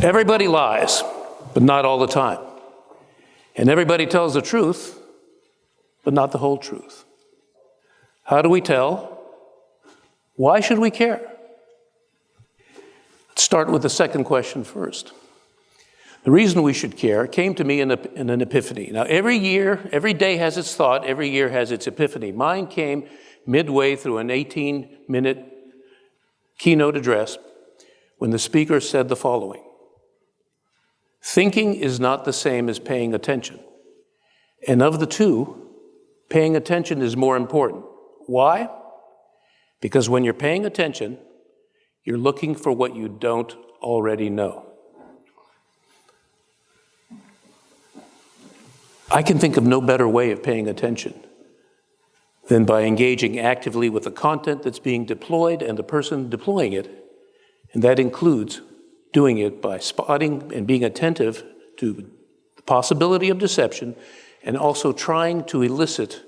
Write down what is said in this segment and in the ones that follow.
Everybody lies, but not all the time. And everybody tells the truth, but not the whole truth. How do we tell? Why should we care? Let's start with the second question first. The reason we should care came to me in an epiphany. Now, every year, every day has its thought, every year has its epiphany. Mine came midway through an 18-minute keynote address when the speaker said the following: thinking is not the same as paying attention. And of the two, paying attention is more important. Why? Because when you're paying attention, you're looking for what you don't already know. I can think of no better way of paying attention than by engaging actively with the content that's being deployed and the person deploying it. And that includes doing it by spotting and being attentive to the possibility of deception, and also trying to elicit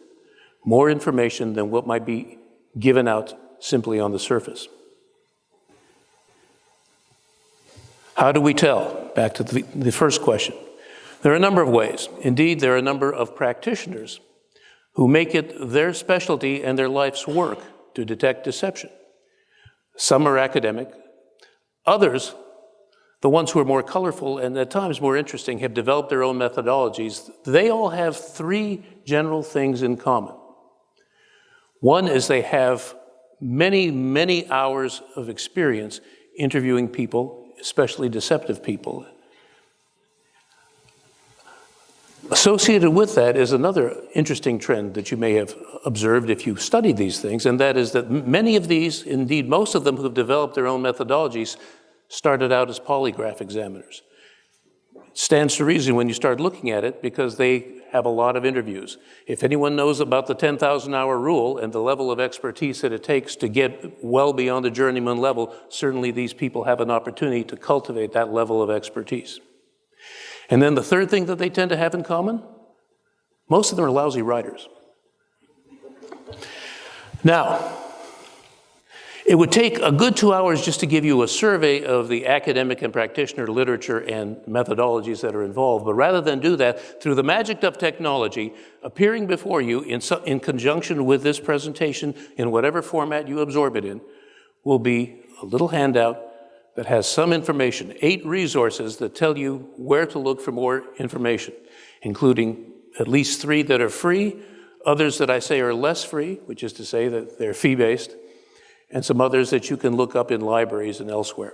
more information than what might be given out simply on the surface. How do we tell? Back to the first question. There are a number of ways. Indeed, there are a number of practitioners who make it their specialty and their life's work to detect deception. Some are academic. Others, the ones who are more colorful and at times more interesting, have developed their own methodologies. They all have three general things in common. One is they have many, many hours of experience interviewing people, especially deceptive people. Associated with that is another interesting trend that you may have observed if you study these things, and that is that many of these, indeed most of them who have developed their own methodologies, started out as polygraph examiners. It stands to reason when you start looking at it, because they have a lot of interviews. If anyone knows about the 10,000-hour rule and the level of expertise that it takes to get well beyond the journeyman level, certainly these people have an opportunity to cultivate that level of expertise. And then the third thing that they tend to have in common, most of them are lousy writers. Now, it would take a good 2 hours just to give you a survey of the academic and practitioner literature and methodologies that are involved. But rather than do that, through the magic of technology, appearing before you in conjunction with this presentation, in whatever format you absorb it in, will be a little handout that has some information, 8 resources that tell you where to look for more information, including at least 3 that are free, others that I say are less free, which is to say that they're fee-based, and some others that you can look up in libraries and elsewhere.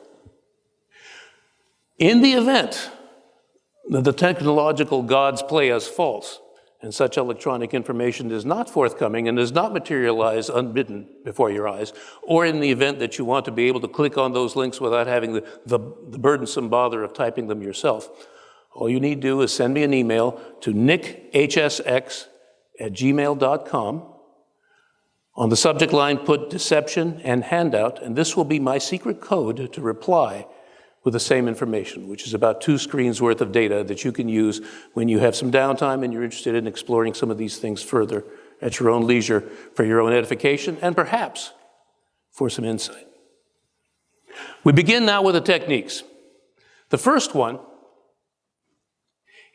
In the event that the technological gods play us false, and such electronic information is not forthcoming and does not materialize unbidden before your eyes, or in the event that you want to be able to click on those links without having the burdensome bother of typing them yourself, all you need to do is send me an email to nickhsx@gmail.com. On the subject line, put deception and handout, and this will be my secret code to reply with the same information, which is about 2 screens worth of data that you can use when you have some downtime and you're interested in exploring some of these things further at your own leisure for your own edification and perhaps for some insight. We begin now with the techniques. The first one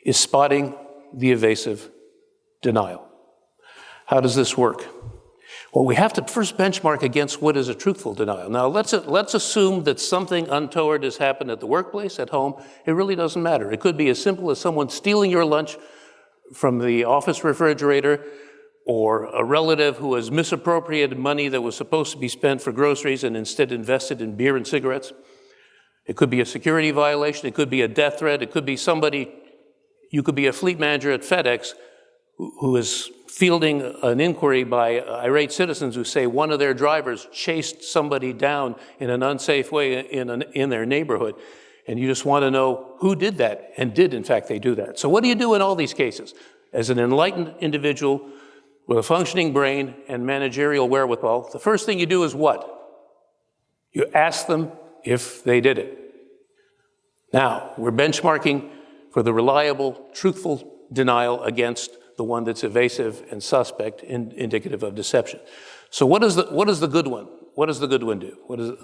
is spotting the evasive denial. How does this work? Well, we have to first benchmark against what is a truthful denial. Now, let's assume that something untoward has happened at the workplace, at home. It really doesn't matter. It could be as simple as someone stealing your lunch from the office refrigerator, or a relative who has misappropriated money that was supposed to be spent for groceries and instead invested in beer and cigarettes. It could be a security violation. It could be a death threat. It could be somebody, you could be a fleet manager at FedEx who is fielding an inquiry by irate citizens who say one of their drivers chased somebody down in an unsafe way in their neighborhood. And you just want to know who did that, and did in fact they do that. So what do you do in all these cases? As an enlightened individual with a functioning brain and managerial wherewithal, the first thing you do is what? You ask them if they did it. Now, we're benchmarking for the reliable, truthful denial against the one that's evasive and suspect, indicative of deception. So what is the good one? What does the good one do?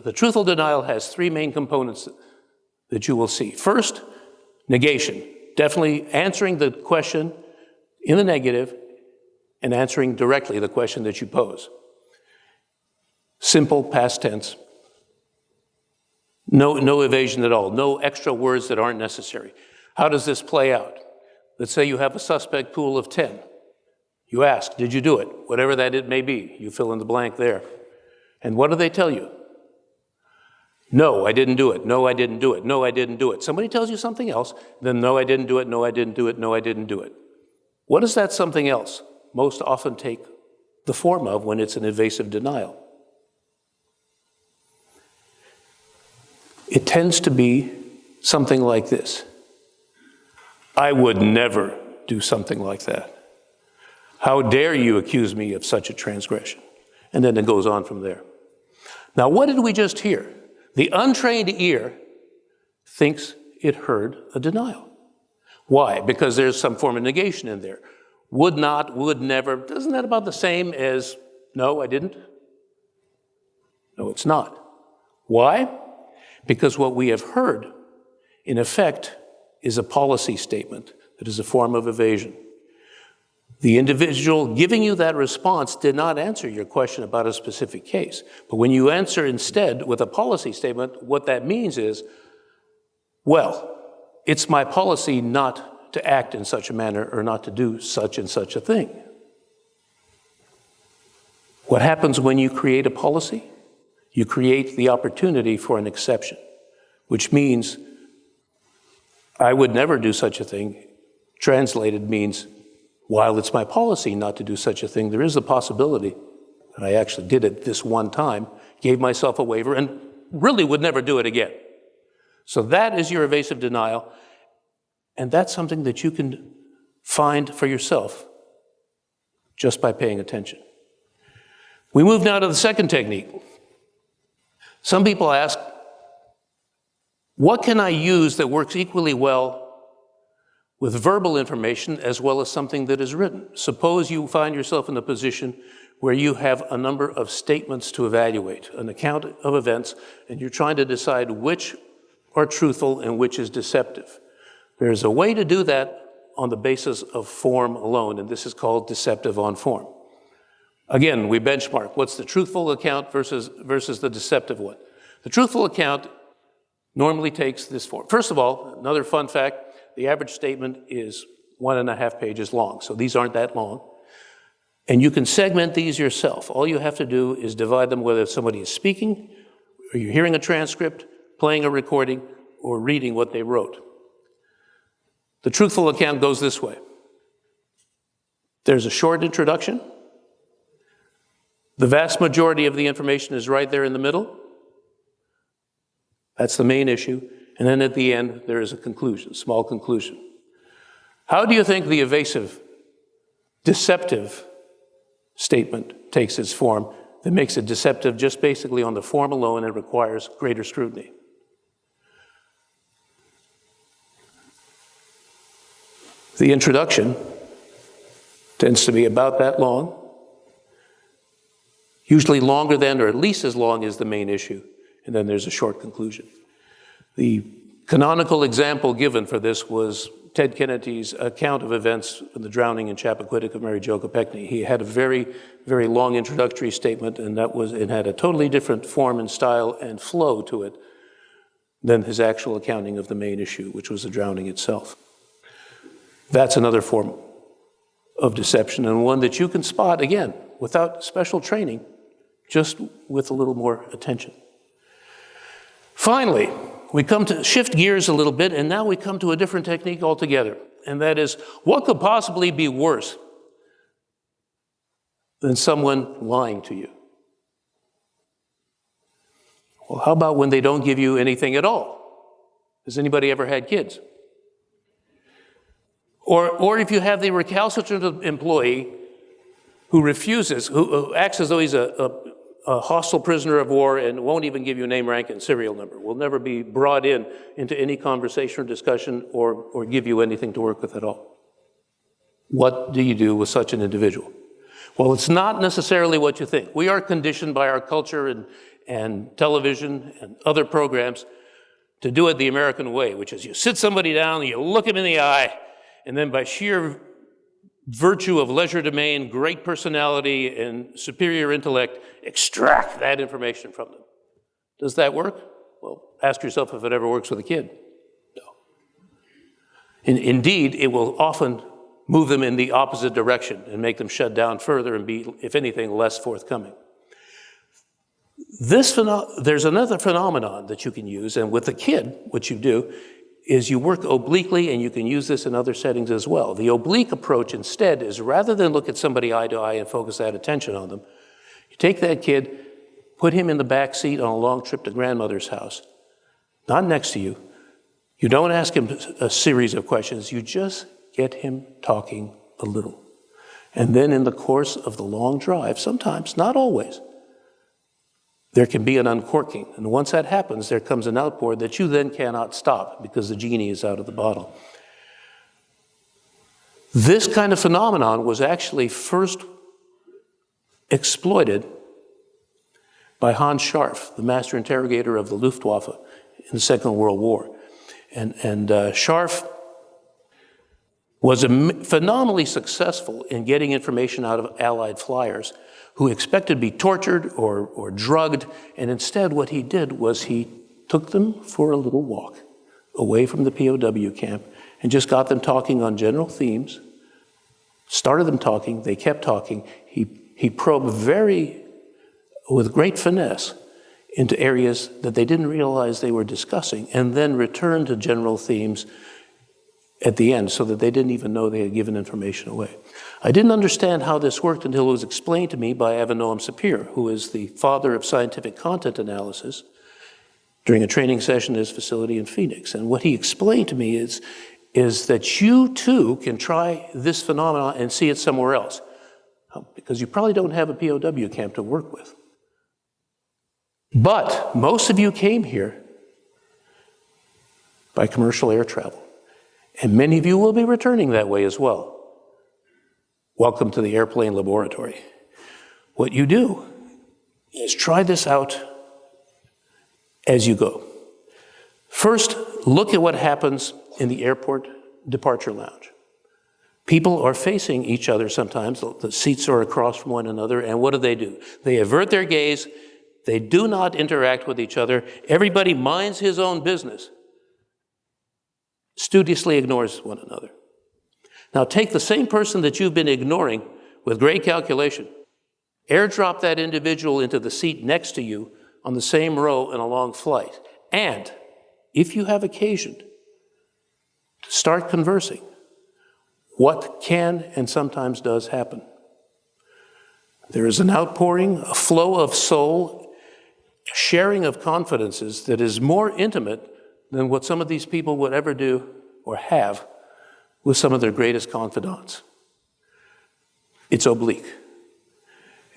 The truthful denial has 3 main components that you will see. First, negation. Definitely answering the question in the negative and answering directly the question that you pose. Simple past tense. No evasion at all. No extra words that aren't necessary. How does this play out? Let's say you have a suspect pool of 10. You ask, did you do it? Whatever that it may be. You fill in the blank there. And what do they tell you? No, I didn't do it. No, I didn't do it. No, I didn't do it. Somebody tells you something else, then no, I didn't do it. No, I didn't do it. No, I didn't do it. What does that something else most often take the form of when it's an evasive denial? It tends to be something like this. I would never do something like that. How dare you accuse me of such a transgression? And then it goes on from there. Now, what did we just hear? The untrained ear thinks it heard a denial. Why? Because there's some form of negation in there. Would not, would never. Isn't that about the same as no, I didn't? No, it's not. Why? Because what we have heard, in effect, is a policy statement that is a form of evasion. The individual giving you that response did not answer your question about a specific case. But when you answer instead with a policy statement, what that means is, well, it's my policy not to act in such a manner or not to do such and such a thing. What happens when you create a policy? You create the opportunity for an exception, which means I would never do such a thing. Translated means, while it's my policy not to do such a thing, there is a possibility that I actually did it this one time, gave myself a waiver, and really would never do it again. So that is your evasive denial, and that's something that you can find for yourself just by paying attention. We move now to the second technique. Some people ask, what can I use that works equally well with verbal information as well as something that is written? Suppose you find yourself in a position where you have a number of statements to evaluate, an account of events, and you're trying to decide which are truthful and which is deceptive. There's a way to do that on the basis of form alone, and this is called deceptive on form. Again, we benchmark what's the truthful account versus the deceptive one. The truthful account normally takes this form. First of all, another fun fact, the average statement is 1.5 pages long, so these aren't that long. And you can segment these yourself. All you have to do is divide them whether somebody is speaking, or you're hearing a transcript, playing a recording, or reading what they wrote. The truthful account goes this way. There's a short introduction. The vast majority of the information is right there in the middle. That's the main issue. And then at the end, there is a conclusion, small conclusion. How do you think the evasive, deceptive statement takes its form that makes it deceptive just basically on the form alone and requires greater scrutiny? The introduction tends to be about that long, usually longer than or at least as long as the main issue, and then there's a short conclusion. The canonical example given for this was Ted Kennedy's account of events in the drowning in Chappaquiddick of Mary Jo Kopechne. He had a very, very long introductory statement, and it had a totally different form and style and flow to it than his actual accounting of the main issue, which was the drowning itself. That's another form of deception, and one that you can spot, again, without special training, just with a little more attention. Finally, we come to shift gears a little bit, and now we come to a different technique altogether, and that is, what could possibly be worse than someone lying to you? Well, how about when they don't give you anything at all? Has anybody ever had kids? Or if you have the recalcitrant employee who refuses, who acts as though he's a hostile prisoner of war and won't even give you name, rank, and serial number, will never be brought into any conversation or discussion or give you anything to work with at all. What do you do with such an individual? Well, it's not necessarily what you think. We are conditioned by our culture and television and other programs to do it the American way, which is you sit somebody down, you look them in the eye, and then by sheer virtue of legerdemain, great personality, and superior intellect, extract that information from them. Does that work? Well, ask yourself if it ever works with a kid. No. Indeed, it will often move them in the opposite direction and make them shut down further and be, if anything, less forthcoming. There's another phenomenon that you can use, and with a kid, what you do is you work obliquely, and you can use this in other settings as well. The oblique approach instead is, rather than look at somebody eye to eye and focus that attention on them, you take that kid, put him in the back seat on a long trip to grandmother's house, not next to you. You don't ask him a series of questions, you just get him talking a little. And then in the course of the long drive, sometimes, not always, there can be an uncorking. And once that happens, there comes an outpour that you then cannot stop because the genie is out of the bottle. This kind of phenomenon was actually first exploited by Hans Scharff, the master interrogator of the Luftwaffe in the Second World War. And Scharff was phenomenally successful in getting information out of Allied flyers who expected to be tortured or drugged, and instead what he did was he took them for a little walk away from the POW camp and just got them talking on general themes, started them talking, they kept talking. He probed with great finesse into areas that they didn't realize they were discussing, and then returned to general themes at the end so that they didn't even know they had given information away. I didn't understand how this worked until it was explained to me by Avinoam Sapir, who is the father of scientific content analysis, during a training session at his facility in Phoenix. And what he explained to me is that you too can try this phenomenon and see it somewhere else, because you probably don't have a POW camp to work with. But most of you came here by commercial air travel. And many of you will be returning that way as well. Welcome to the airplane laboratory. What you do is try this out as you go. First, look at what happens in the airport departure lounge. People are facing each other sometimes. The seats are across from one another, and what do? They avert their gaze. They do not interact with each other. Everybody minds his own business. Studiously ignores one another. Now take the same person that you've been ignoring with great calculation, airdrop that individual into the seat next to you on the same row in a long flight, and if you have occasion to start conversing, what can and sometimes does happen? There is an outpouring, a flow of soul, a sharing of confidences that is more intimate than what some of these people would ever do or have with some of their greatest confidants. It's oblique.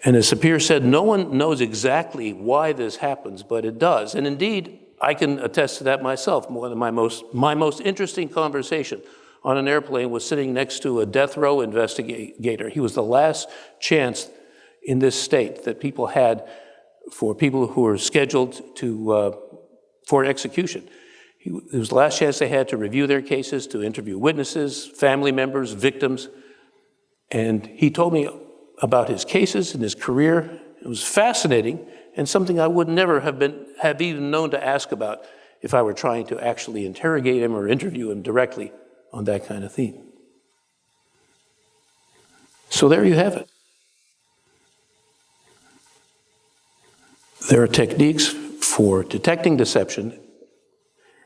And as Sapir said, no one knows exactly why this happens, but it does. And indeed, I can attest to that myself. One of my most interesting conversation on an airplane was sitting next to a death row investigator. He was the last chance in this state that people had for people who were scheduled for execution. It was the last chance they had to review their cases, to interview witnesses, family members, victims. And he told me about his cases and his career. It was fascinating and something I would never have even known to ask about if I were trying to actually interrogate him or interview him directly on that kind of theme. So there you have it. There are techniques for detecting deception,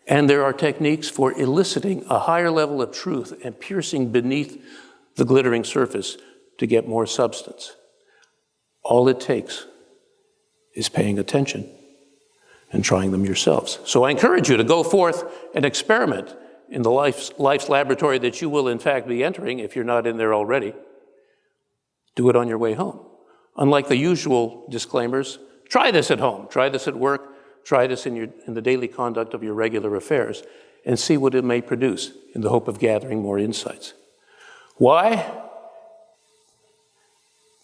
and there are techniques for eliciting a higher level of truth and piercing beneath the glittering surface to get more substance. All it takes is paying attention and trying them yourselves. So I encourage you to go forth and experiment in the life's laboratory that you will in fact be entering if you're not in there already. Do it on your way home. Unlike the usual disclaimers, try this at home, try this at work, try this in the daily conduct of your regular affairs, and see what it may produce in the hope of gathering more insights. Why?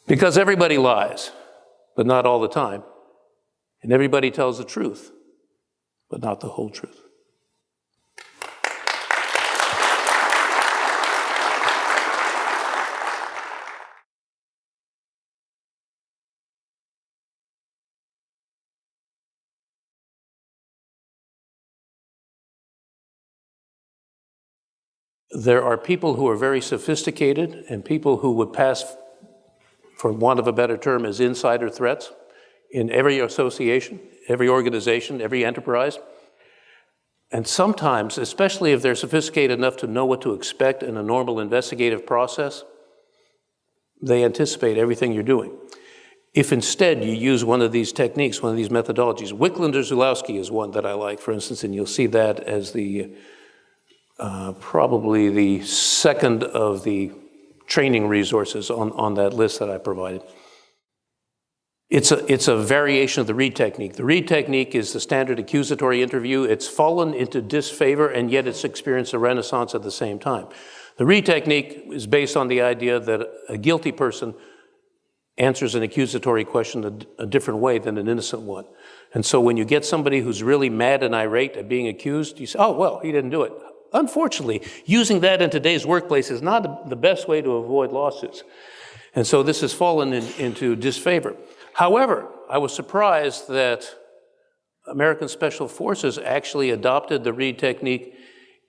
Because everybody lies, but not all the time. And everybody tells the truth, but not the whole truth. there are people who are very sophisticated and people who would pass, for want of a better term, as insider threats in every association, every organization, every enterprise. And sometimes, especially if they're sophisticated enough to know what to expect in a normal investigative process, they anticipate everything you're doing. If instead you use one of these techniques, one of these methodologies, Wicklander-Zulawski is one that I like, for instance, and you'll see that as the probably the second of the training resources on that list that I provided. It's a variation of the Reed technique. The Reed technique is the standard accusatory interview. It's fallen into disfavor, and yet it's experienced a renaissance at the same time. The Reed technique is based on the idea that a guilty person answers an accusatory question a different way than an innocent one. And so when you get somebody who's really mad and irate at being accused, you say, oh, well, he didn't do it. Unfortunately, using that in today's workplace is not the best way to avoid lawsuits. And so this has fallen into disfavor. However, I was surprised that American Special Forces actually adopted the Reed technique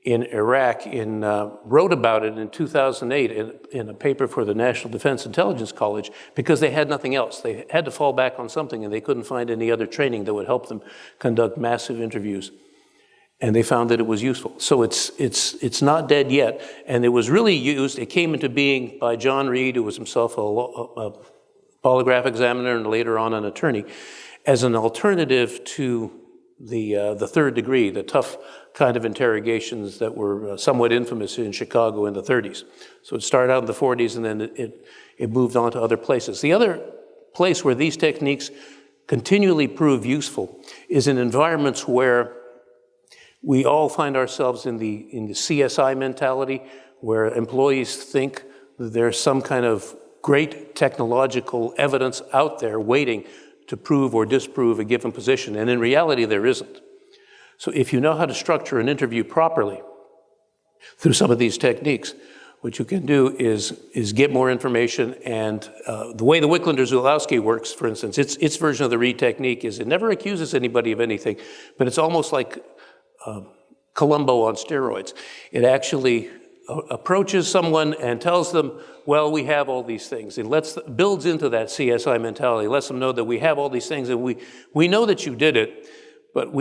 in Iraq, wrote about it in 2008 in a paper for the National Defense Intelligence College, because they had nothing else. They had to fall back on something, and they couldn't find any other training that would help them conduct massive interviews. And they found that it was useful. So it's not dead yet. And it was really used, it came into being by John Reed, who was himself a polygraph examiner and later on an attorney, as an alternative to the third degree, the tough kind of interrogations that were somewhat infamous in Chicago in the 30s. So it started out in the 40s, and then it moved on to other places. The other place where these techniques continually prove useful is in environments where we all find ourselves in the CSI mentality, where employees think that there's some kind of great technological evidence out there waiting to prove or disprove a given position, and in reality there isn't. So if you know how to structure an interview properly through some of these techniques, what you can do is get more information, and the way the Wicklander-Zulawski works, for instance, its version of the Reed technique is it never accuses anybody of anything, but it's almost like Columbo on steroids. It actually approaches someone and tells them, well, we have all these things. It builds into that CSI mentality, lets them know that we have all these things, and we know that you did it, but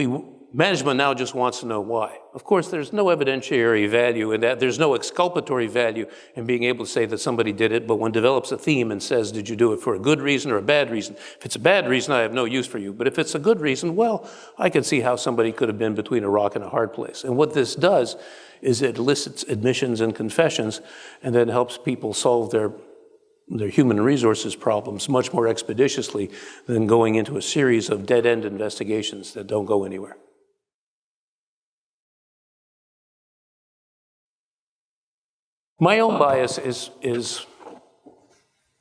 management now just wants to know why. Of course, there's no evidentiary value in that. There's no exculpatory value in being able to say that somebody did it, but one develops a theme and says, did you do it for a good reason or a bad reason? If it's a bad reason, I have no use for you. But if it's a good reason, well, I can see how somebody could have been between a rock and a hard place. And what this does is it elicits admissions and confessions, and then helps people solve their human resources problems much more expeditiously than going into a series of dead-end investigations that don't go anywhere. My own bias is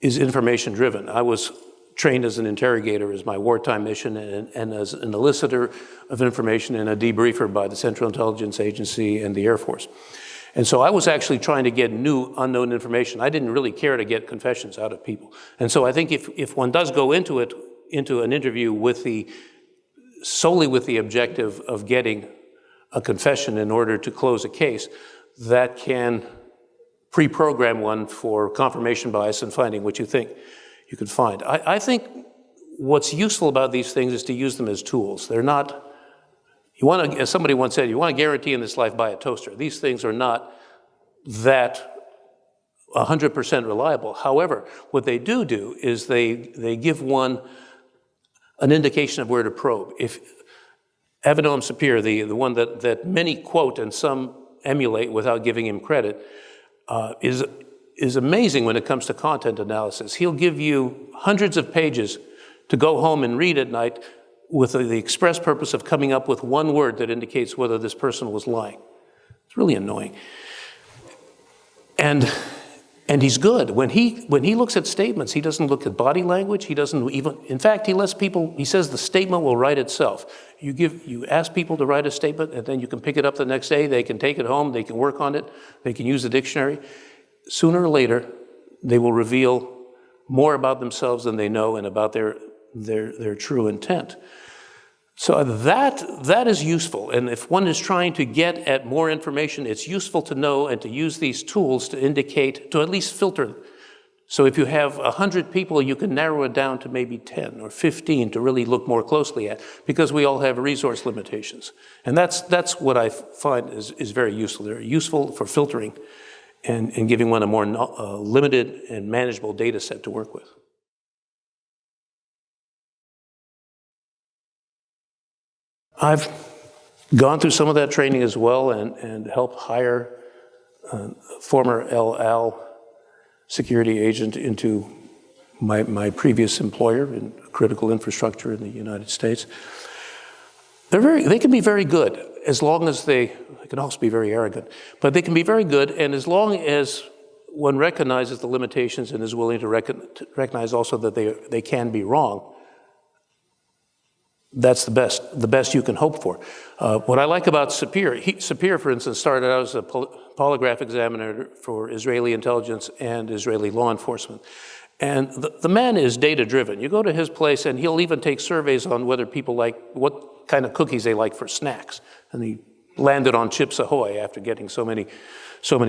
information-driven. I was trained as an interrogator as my wartime mission and as an elicitor of information and a debriefer by the Central Intelligence Agency and the Air Force. And so I was actually trying to get new, unknown information. I didn't really care to get confessions out of people. And so I think if one does go into an interview solely with the objective of getting a confession in order to close a case, that can pre-program one for confirmation bias and finding what you think you could find. I think what's useful about these things is to use them as tools. They're not, as somebody once said, you want to guarantee in this life, buy a toaster. These things are not that 100% reliable. However, what they do is they give one an indication of where to probe. If Avenue Sapir, the one that many quote and some emulate without giving him credit, is amazing when it comes to content analysis. He'll give you hundreds of pages to go home and read at night with the express purpose of coming up with one word that indicates whether this person was lying. It's really annoying. And he's good. When he looks at statements, he doesn't look at body language. He doesn't even, in fact, he says the statement will write itself. You ask people to write a statement, and then you can pick it up the next day. They can take it home. They can work on it. They can use the dictionary. Sooner or later, they will reveal more about themselves than they know and about their true intent. So that is useful, and if one is trying to get at more information, it's useful to know and to use these tools to indicate, to at least filter. So if you have 100 people, you can narrow it down to maybe 10 or 15 to really look more closely at, because we all have resource limitations. And that's what I find is very useful. They're useful for filtering and giving one a more limited and manageable data set to work with. I've gone through some of that training as well and helped hire a former El Al security agent into my previous employer in critical infrastructure in the United States. They can be very good as long as they can also be very arrogant, but they can be very good, and as long as one recognizes the limitations and is willing to recognize also that they can be wrong, that's the best you can hope for. What I like about Sapir, for instance, started out as a polygraph examiner for Israeli intelligence and Israeli law enforcement. And the man is data-driven. You go to his place and he'll even take surveys on whether people like, what kind of cookies they like for snacks. And he landed on Chips Ahoy after getting so many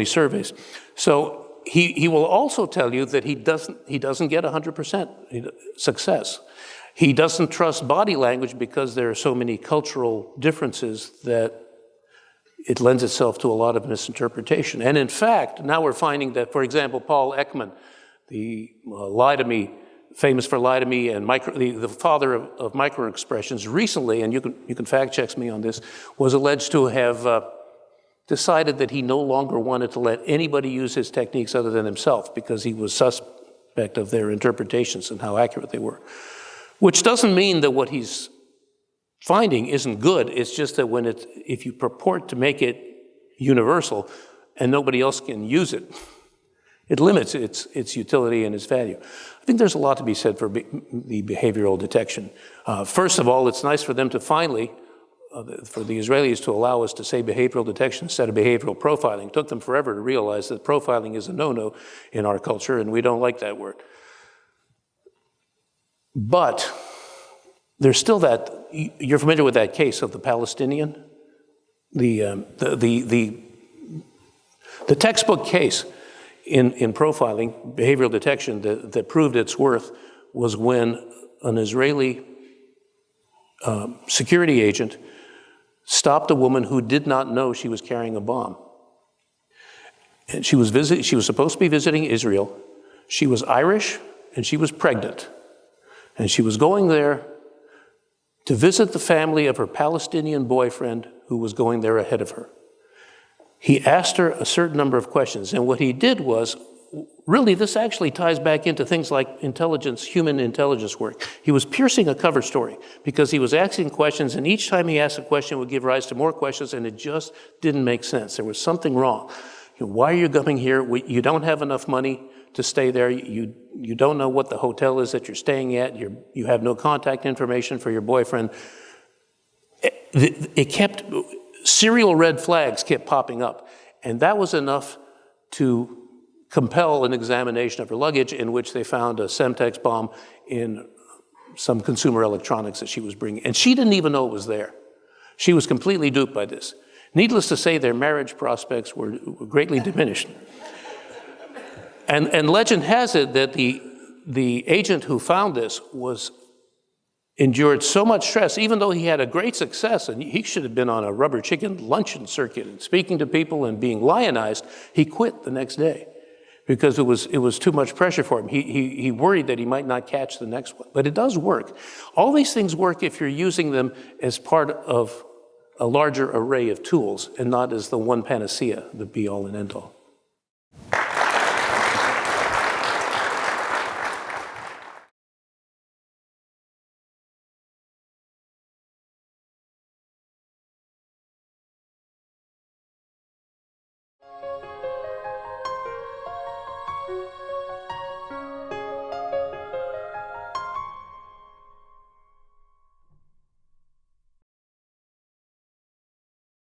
surveys. So he will also tell you that he doesn't get 100% success. He doesn't trust body language because there are so many cultural differences that it lends itself to a lot of misinterpretation. And in fact, now we're finding that, for example, Paul Ekman, the lie to me, famous for lie to me, and the father of microexpressions, recently, and you can fact check me on this, was alleged to have decided that he no longer wanted to let anybody use his techniques other than himself because he was suspect of their interpretations and how accurate they were. Which doesn't mean that what he's finding isn't good. It's just that if you purport to make it universal and nobody else can use it, it limits its utility and its value. I think there's a lot to be said for the behavioral detection. First of all, it's nice for them to finally, for the Israelis to allow us to say behavioral detection instead of behavioral profiling. It took them forever to realize that profiling is a no-no in our culture, and we don't like that word. But there's still that, you're familiar with that case of the Palestinian? The textbook case in profiling, behavioral detection, that proved its worth was when an Israeli security agent stopped a woman who did not know she was carrying a bomb. And she was supposed to be visiting Israel. She was Irish and she was pregnant. And she was going there to visit the family of her Palestinian boyfriend who was going there ahead of her. He asked her a certain number of questions, and what he did was, really this actually ties back into things like human intelligence work. He was piercing a cover story because he was asking questions, and each time he asked a question would give rise to more questions, and it just didn't make sense. There was something wrong. Why are you coming here? You don't have enough money to stay there. You don't know what the hotel is that you're staying at. You have no contact information for your boyfriend. Serial red flags kept popping up. And that was enough to compel an examination of her luggage, in which they found a Semtex bomb in some consumer electronics that she was bringing. And she didn't even know it was there. She was completely duped by this. Needless to say, their marriage prospects were greatly diminished. And legend has it that the agent who found this endured so much stress, even though he had a great success, and he should have been on a rubber chicken luncheon circuit and speaking to people and being lionized, he quit the next day because it was too much pressure for him. He worried that he might not catch the next one. But it does work. All these things work if you're using them as part of a larger array of tools and not as the one panacea, the be-all and end-all.